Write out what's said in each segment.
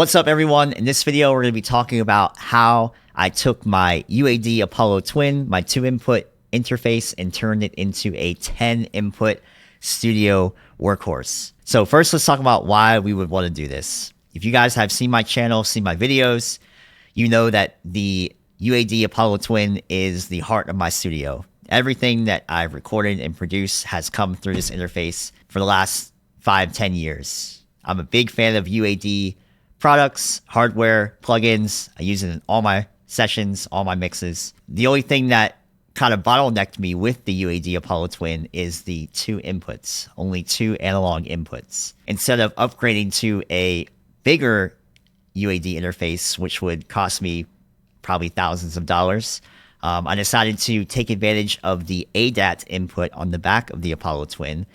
What's up, everyone? In this video, we're going to be talking about how I took my UAD Apollo Twin, my 2-input interface, and turned it into a 10-input studio workhorse. So first, let's talk about why we would want to do this. If you guys have seen my channel, seen my videos, you know that the UAD Apollo Twin is the heart of my studio. Everything that I've recorded and produced has come through this interface for the last 5-10 years. I'm a big fan of UAD products, hardware, plugins. I use it in all my sessions, all my mixes. The only thing that kind of bottlenecked me with the UAD Apollo Twin is the 2 inputs, only 2 analog inputs. Instead of upgrading to a bigger UAD interface, which would cost me probably thousands of dollars, I decided to take advantage of the ADAT input on the back of the Apollo Twin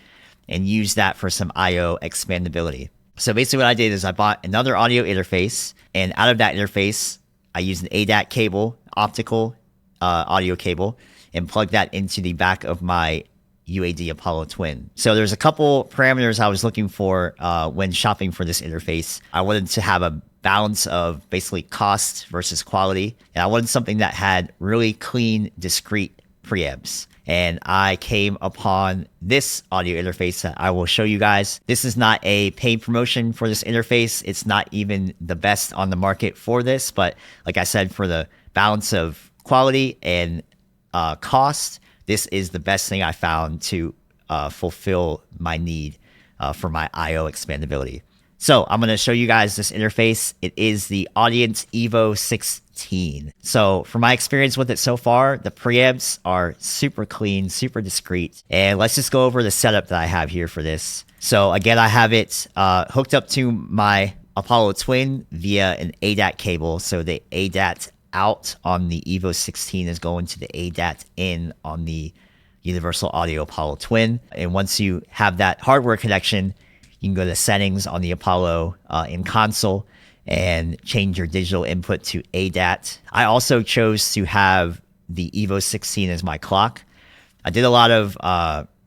and use that for some I/O expandability. So basically what I did is I bought another audio interface, and out of that interface, I used an ADAT cable, optical audio cable, and plugged that into the back of my UAD Apollo Twin. So there's a couple parameters I was looking for when shopping for this interface. I wanted to have a balance of basically cost versus quality, and I wanted something that had really clean, discrete preamps. And I came upon this audio interface that I will show you guys. This is not a paid promotion for this interface. It's not even the best on the market for this, but like I said, for the balance of quality and cost, this is the best thing I found to fulfill my need for my I/O expandability. So I'm going to show you guys this interface. It is the Audient EVO16. So from my experience with it so far, the preamps are super clean, super discreet. And let's just go over the setup that I have here for this. So again, I have it hooked up to my Apollo Twin via an ADAT cable. So the ADAT out on the EVO16 is going to the ADAT in on the Universal Audio Apollo Twin. And once you have that hardware connection, you can go to settings on the Apollo in console and change your digital input to ADAT. I also chose to have the EVO16 as my clock. I did a lot of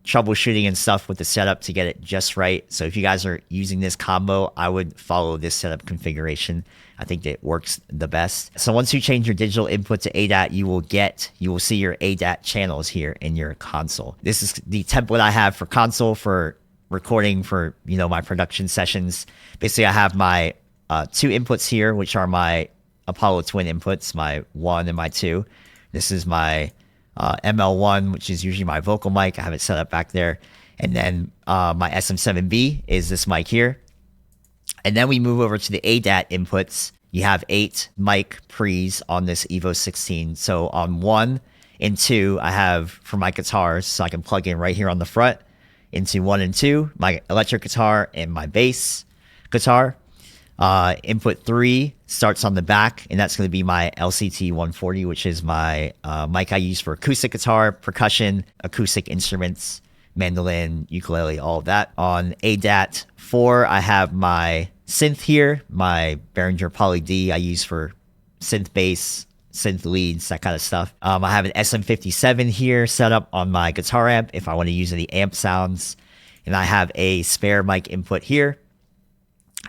troubleshooting and stuff with the setup to get it just right. So if you guys are using this combo, I would follow this setup configuration. I think it works the best. So once you change your digital input to ADAT, you will see your ADAT channels here in your console. This is the template I have for console for recording for, my production sessions. Basically, I have my 2 inputs here, which are my Apollo Twin inputs, my 1 and my 2. This is my ML1, which is usually my vocal mic. I have it set up back there. And then my SM7B is this mic here. And then we move over to the ADAT inputs. You have 8 mic pre's on this EVO16. So on 1 and 2, I have for my guitars, so I can plug in right here on the front into 1 and 2, my electric guitar and my bass guitar. Input 3 starts on the back, and that's going to be my LCT 140, which is my mic I use for acoustic guitar, percussion, acoustic instruments, mandolin, ukulele, all of that. On ADAT 4, I have my synth here, my Behringer Poly D I use for synth bass, synth leads, that kind of stuff. I have an SM57 here set up on my guitar amp if I want to use any amp sounds. And I have a spare mic input here.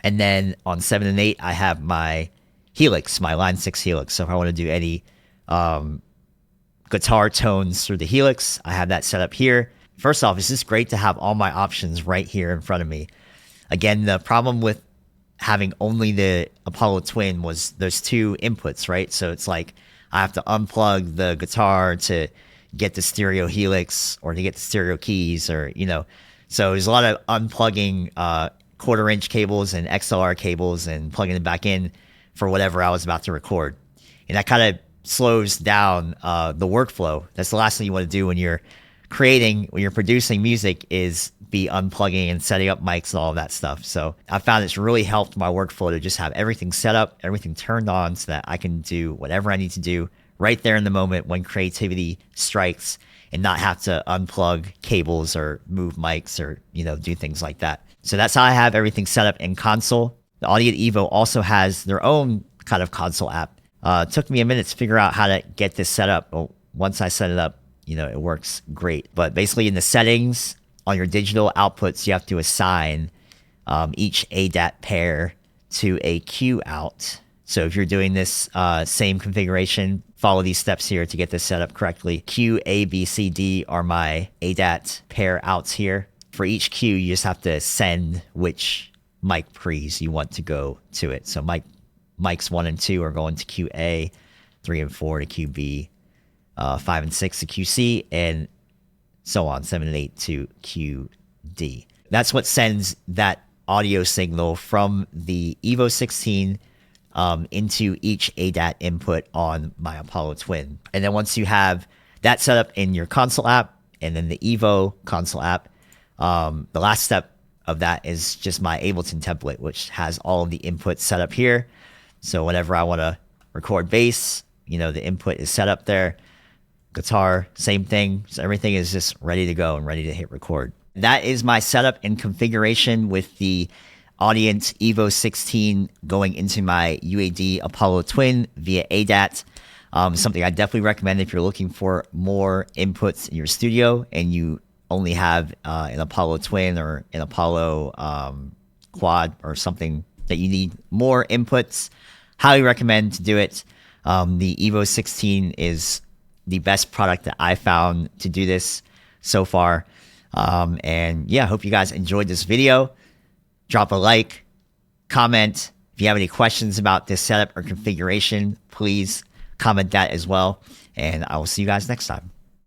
And then on 7 and 8, I have my Helix, my Line 6 Helix. So if I want to do any guitar tones through the Helix, I have that set up here. First off, it's just great to have all my options right here in front of me. Again, the problem with having only the Apollo Twin was those 2 inputs, right? So it's like I have to unplug the guitar to get the stereo Helix or to get the stereo keys, or, so there's a lot of unplugging 1/4-inch cables and XLR cables and plugging them back in for whatever I was about to record. And that kind of slows down the workflow. That's the last thing you want to do when you're producing music, is be unplugging and setting up mics and all of that stuff. So I found it's really helped my workflow to just have everything set up, everything turned on, so that I can do whatever I need to do right there in the moment when creativity strikes, and not have to unplug cables or move mics or, do things like that. So that's how I have everything set up in console. The Audient Evo also has their own kind of console app. It took me a minute to figure out how to get this set up. Well, once I set it up, it works great. But basically in the settings on your digital outputs, you have to assign each ADAT pair to a Q out. So if you're doing this same configuration, follow these steps here to get this set up correctly. Q, A, B, C, D are my ADAT pair outs here. For each Q, you just have to send which mic pre's you want to go to it. So mics 1 and 2 are going to QA, 3 and 4 to QB, 5 and 6 to QC, and so on, 7 and 8 to QD. That's what sends that audio signal from the EVO16 into each ADAT input on my Apollo Twin. And then once you have that set up in your console app and then the Evo console app, the last step of that is just my Ableton template, which has all of the inputs set up here. So whenever I want to record bass, the input is set up there. Guitar, same thing. So everything is just ready to go and ready to hit record. That is my setup and configuration with the Audient EVO16 going into my UAD Apollo Twin via ADAT. Something I definitely recommend if you're looking for more inputs in your studio and you only have an Apollo Twin or an Apollo Quad or something that you need more inputs. Highly recommend to do it. The EVO16 is the best product that I found to do this so far. And yeah, I hope you guys enjoyed this video. Drop a like, comment. If you have any questions about this setup or configuration, please comment that as well. And I will see you guys next time.